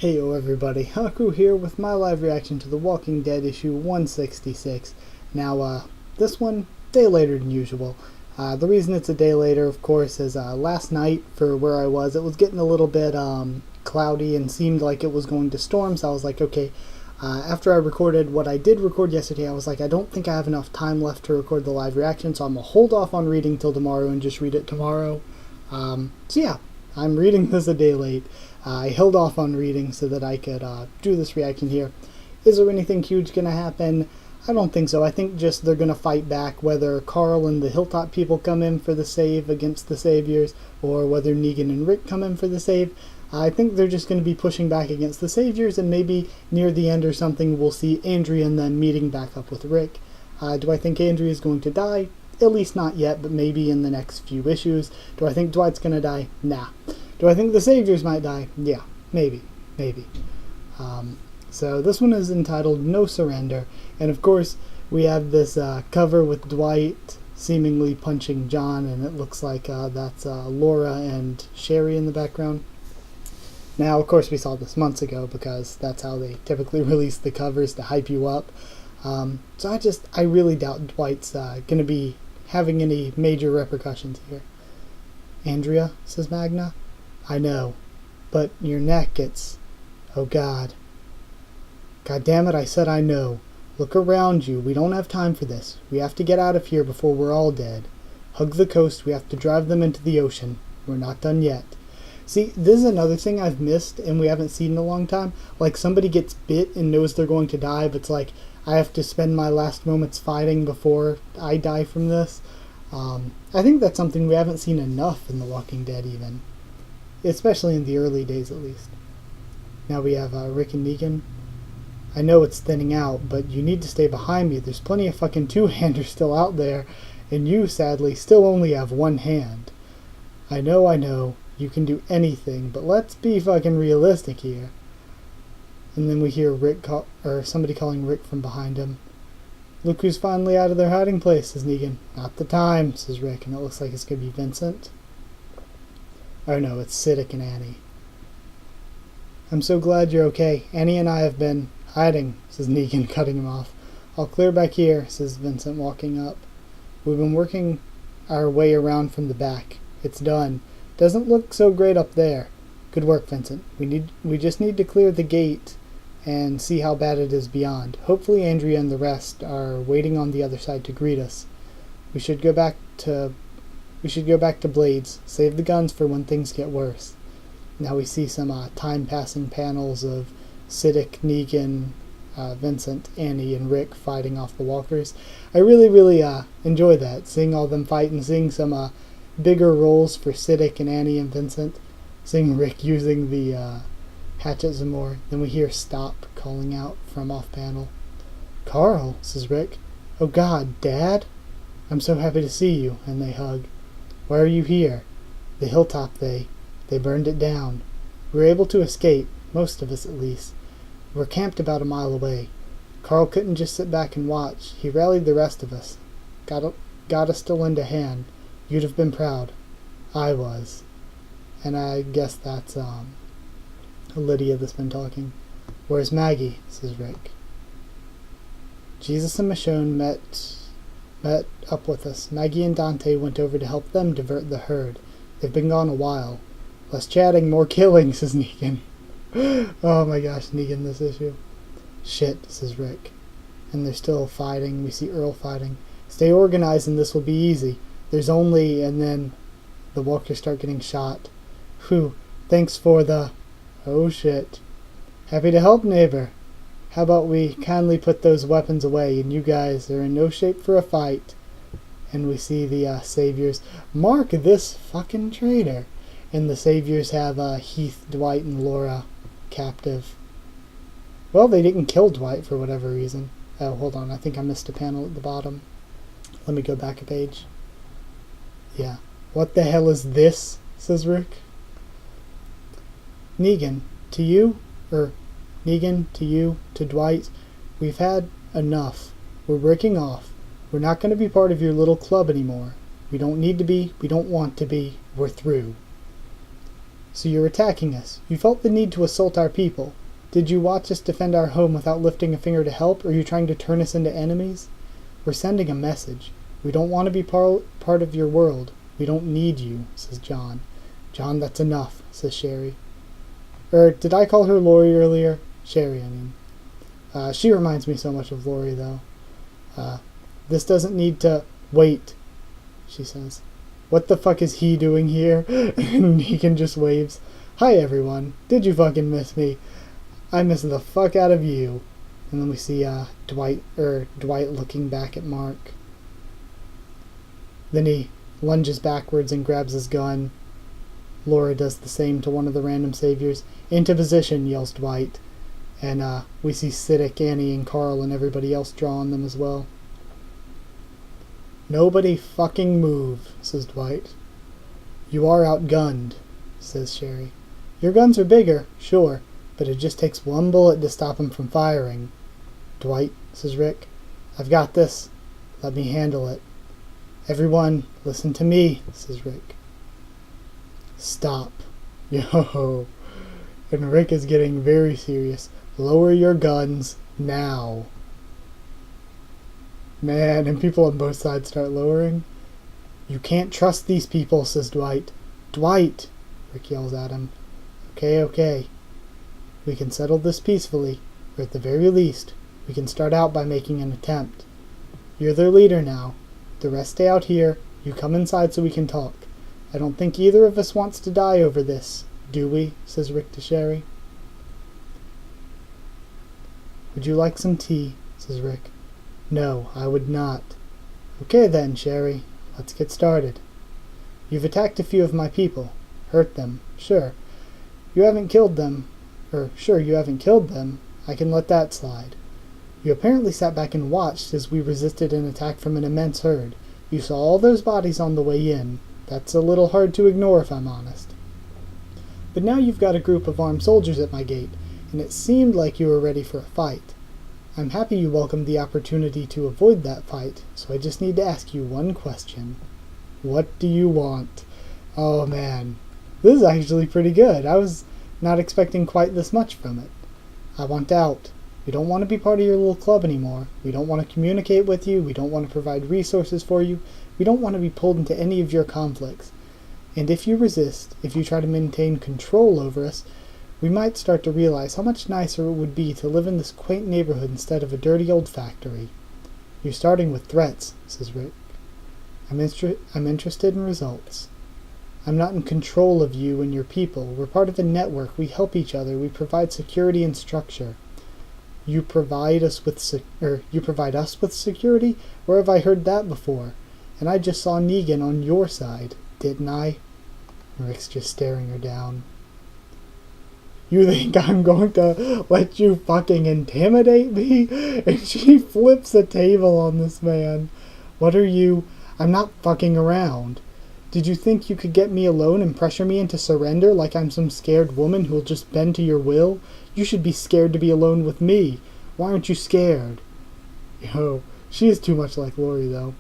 Heyo everybody, Haku here with my live reaction to The Walking Dead issue 166. Now, this one, day later than usual. The reason it's a day later, of course, is last night for where I was, it was getting a little bit cloudy and seemed like it was going to storm, so I was like, okay, after I recorded what I did record yesterday, I was like, I don't think I have enough time left to record the live reaction, so I'm going to hold off on reading till tomorrow and just read it tomorrow. So yeah, I'm reading this a day late. I held off on reading so that I could do this reaction here. Is there anything huge going to happen? I don't think so. I think just they're going to fight back, whether Carl and the Hilltop people come in for the save against the Saviors, or whether Negan and Rick come in for the save. I think they're just going to be pushing back against the Saviors, and maybe near the end or something we'll see Andrea and them meeting back up with Rick. Do I think Andrea is going to die? At least not yet, but maybe in the next few issues. Do I think Dwight's going to die? Nah. Do I think the Saviors might die? Yeah, maybe. So this one is entitled No Surrender, and of course we have this cover with Dwight seemingly punching John, and it looks like that's Laura and Sherry in the background. Now, of course, we saw this months ago because that's how they typically release the covers, to hype you up. So I really doubt Dwight's going to be having any major repercussions here. Andrea, says Magna. I know, but your neck, it's... Oh God. God damn it, I said I know. Look around you, we don't have time for this. We have to get out of here before we're all dead. Hug the coast, we have to drive them into the ocean. We're not done yet. See, this is another thing I've missed and we haven't seen in a long time. Like, somebody gets bit and knows they're going to die, but it's like, I have to spend my last moments fighting before I die from this. I think that's something we haven't seen enough in The Walking Dead even. Especially in the early days, at least. Now we have Rick and Negan. I know it's thinning out, but you need to stay behind me. There's plenty of fucking two-handers still out there, and you, sadly, still only have one hand. I know, you can do anything, but let's be fucking realistic here. And then we hear somebody calling Rick from behind him. Look who's finally out of their hiding place, says Negan. Not the time, says Rick, and it looks like it's going to be Vincent. Oh no, it's Siddiq and Annie. I'm so glad you're okay. Annie and I have been hiding, says Negan, cutting him off. I'll clear back here, says Vincent, walking up. We've been working our way around from the back. It's done. Doesn't look so great up there. Good work, Vincent. We just need to clear the gate and see how bad it is beyond. Hopefully Andrea and the rest are waiting on the other side to greet us. We should go back to Blades. Save the guns for when things get worse. Now we see some time-passing panels of Siddiq, Negan, Vincent, Annie, and Rick fighting off the walkers. I really enjoy that, seeing all them fight and seeing some bigger roles for Siddiq and Annie and Vincent. Seeing Rick using the hatchet some more. Then we hear Stop calling out from off-panel. Carl, says Rick. Oh God, Dad? I'm so happy to see you, and they hug. Why are you here? The hilltop, they burned it down. We were able to escape, most of us at least. We're camped about a mile away. Carl couldn't just sit back and watch. He rallied the rest of us. Got us to lend a hand. You'd have been proud. I was. And I guess that's Lydia that's been talking. Where's Maggie? Says Rick. Jesus and Michonne met up with us. Maggie and Dante went over to help them divert the herd. They've been gone a while. Less chatting, more killing, says Negan. Oh my gosh, Negan this issue. Shit, says Rick. And they're still fighting. We see Earl fighting. Stay organized and this will be easy. There's only... And then the walkers start getting shot. Whew, thanks for the... Oh shit. Happy to help, neighbor. How about we kindly put those weapons away and you guys are in no shape for a fight. And we see the Saviors. Mark this fucking traitor. And the Saviors have Heath, Dwight, and Laura captive. Well, they didn't kill Dwight for whatever reason. Oh, hold on. I think I missed a panel at the bottom. Let me go back a page. Yeah. What the hell is this? Says Rick. Negan, to you, to Dwight, we've had enough. We're breaking off. We're not going to be part of your little club anymore. We don't need to be. We don't want to be. We're through. So you're attacking us. You felt the need to assault our people. Did you watch us defend our home without lifting a finger to help, or are you trying to turn us into enemies? We're sending a message. We don't want to be part of your world. We don't need you, says John. John, that's enough, says Sherry. Did I call her Lori earlier? Sherry, I mean. She reminds me so much of Lori, though. This doesn't need to... Wait, she says. What the fuck is he doing here? And Negan just waves. Hi, everyone. Did you fucking miss me? I miss the fuck out of you. And then we see Dwight looking back at Mark. Then he lunges backwards and grabs his gun. Laura does the same to one of the random saviors. Into position, yells Dwight. And we see Siddiq, Annie, and Carl and everybody else draw on them as well. Nobody fucking move, says Dwight. You are outgunned, says Sherry. Your guns are bigger, sure, but it just takes one bullet to stop them from firing. Dwight, says Rick. I've got this. Let me handle it. Everyone, listen to me, says Rick. Stop. Yo. And Rick is getting very serious. Lower your guns now. Man, and people on both sides start lowering. You can't trust these people, says Dwight. Dwight, Rick yells at him. Okay. We can settle this peacefully, or at the very least, we can start out by making an attempt. You're their leader now. The rest stay out here. You come inside so we can talk. I don't think either of us wants to die over this, do we? Says Rick to Sherry. Would you like some tea? Says Rick. No, I would not. Okay then, Sherry. Let's get started. You've attacked a few of my people. Hurt them. Sure. You haven't killed them. You haven't killed them. I can let that slide. You apparently sat back and watched as we resisted an attack from an immense herd. You saw all those bodies on the way in. That's a little hard to ignore, if I'm honest. But now you've got a group of armed soldiers at my gate, and it seemed like you were ready for a fight. I'm happy you welcomed the opportunity to avoid that fight, so I just need to ask you one question. What do you want? Oh man, this is actually pretty good. I was not expecting quite this much from it. I want out. We don't want to be part of your little club anymore. We don't want to communicate with you. We don't want to provide resources for you. We don't want to be pulled into any of your conflicts. And if you resist, if you try to maintain control over us, we might start to realize how much nicer it would be to live in this quaint neighborhood instead of a dirty old factory. You're starting with threats, says Rick. I'm interested in results. I'm not in control of you and your people. We're part of a network. We help each other. We provide security and structure. You provide us with security? Where have I heard that before? And I just saw Negan on your side, didn't I? Rick's just staring her down. You think I'm going to let you fucking intimidate me? And she flips a table on this man. What are you? I'm not fucking around. Did you think you could get me alone and pressure me into surrender like I'm some scared woman who'll just bend to your will? You should be scared to be alone with me. Why aren't you scared? Yo, she is too much like Lori, though.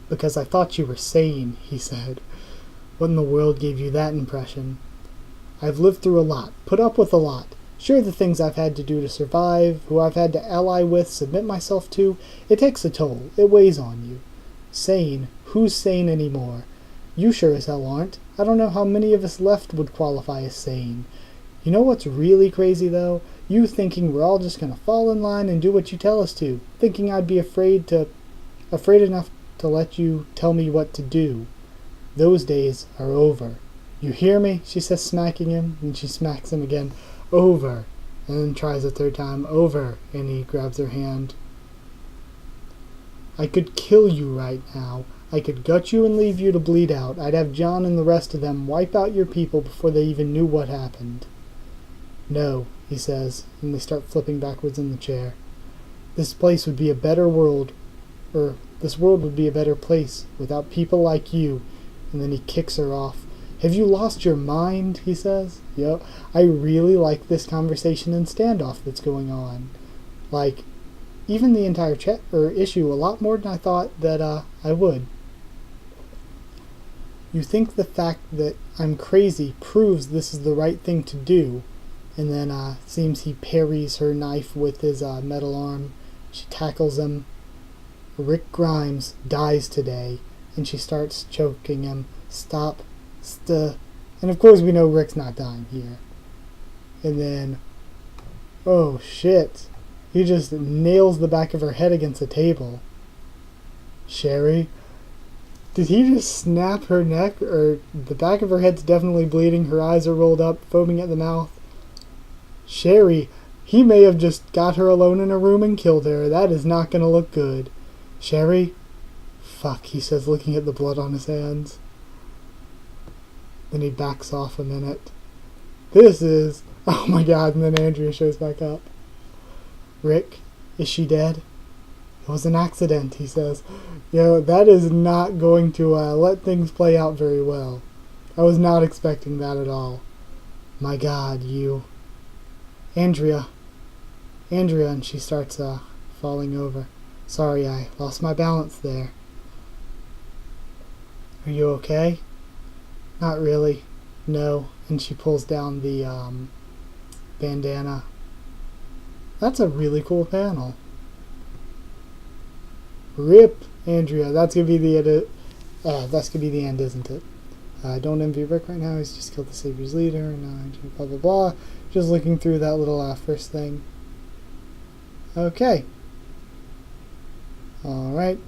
Because I thought you were sane, he said. What in the world gave you that impression? I've lived through a lot, put up with a lot. Sure, the things I've had to do to survive, who I've had to ally with, submit myself to, it takes a toll. It weighs on you. Sane? Who's sane anymore? You sure as hell aren't. I don't know how many of us left would qualify as sane. You know what's really crazy, though? You thinking we're all just gonna fall in line and do what you tell us to. Thinking I'd be afraid enough to let you tell me what to do. Those days are over. You hear me? She says, smacking him, and she smacks him again. Over. And then tries a third time. Over. And he grabs her hand. I could kill you right now. I could gut you and leave you to bleed out. I'd have John and the rest of them wipe out your people before they even knew what happened. No, he says, and they start flipping backwards in the chair. This place would be a better world, this world would be a better place without people like you. And then he kicks her off. Have you lost your mind? He says. Yo, I really like this conversation and standoff that's going on. Like, even the entire issue a lot more than I thought that I would. You think the fact that I'm crazy proves this is the right thing to do. And then seems he parries her knife with his metal arm. She tackles him. Rick Grimes dies today, and she starts choking him. Stop. And of course we know Rick's not dying here. And then, oh shit. He just nails the back of her head against the table. Sherry? Did he just snap her neck? Or the back of her head's definitely bleeding. Her eyes are rolled up, foaming at the mouth. Sherry, he may have just got her alone in a room and killed her. That is not going to look good. Sherry? Fuck, he says, looking at the blood on his hands. Then he backs off a minute. This is... Oh my god, and then Andrea shows back up. Rick, is she dead? It was an accident, he says. That is not going to let things play out very well. I was not expecting that at all. My god, you... Andrea, and she starts falling over. Sorry, I lost my balance there. Are you okay? Not really. No. And she pulls down the bandana. That's a really cool panel. Rip, Andrea. That's gonna be the edit. That's gonna be the end, isn't it? Don't envy Rick right now. He's just killed the Savior's leader. And blah blah blah. Just looking through that little first thing. Okay. Alright.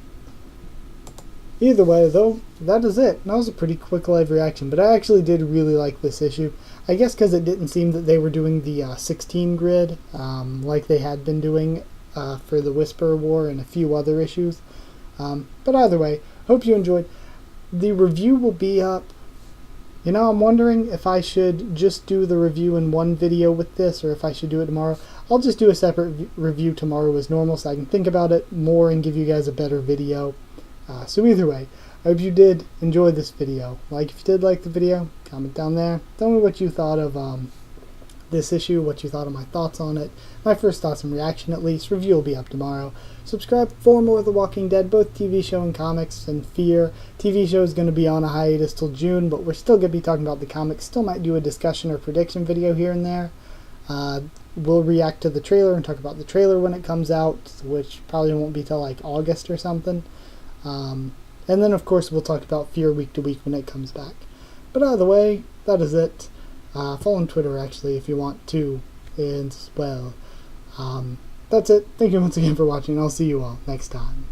Either way, though, that is it. That was a pretty quick live reaction, but I actually did really like this issue. I guess because it didn't seem that they were doing the 16 grid like they had been doing for the Whisperer War and a few other issues. But either way, hope you enjoyed. The review will be up. I'm wondering if I should just do the review in one video with this, or if I should do it tomorrow. I'll just do a separate review tomorrow as normal, so I can think about it more and give you guys a better video. So either way, I hope you did enjoy this video. If you did like the video, comment down there. Tell me what you thought of this issue, what you thought of my thoughts on it. My first thoughts and reaction, at least. Review will be up tomorrow. Subscribe for more of The Walking Dead, both TV show and comics, and Fear. TV show is going to be on a hiatus till June, but we're still going to be talking about the comics. Still might do a discussion or prediction video here and there. We'll react to the trailer and talk about the trailer when it comes out, which probably won't be till August or something. And then, of course, we'll talk about Fear week to week when it comes back. But either way, that is it. Follow on Twitter, actually, if you want to, as well. That's it. Thank you once again for watching, and I'll see you all next time.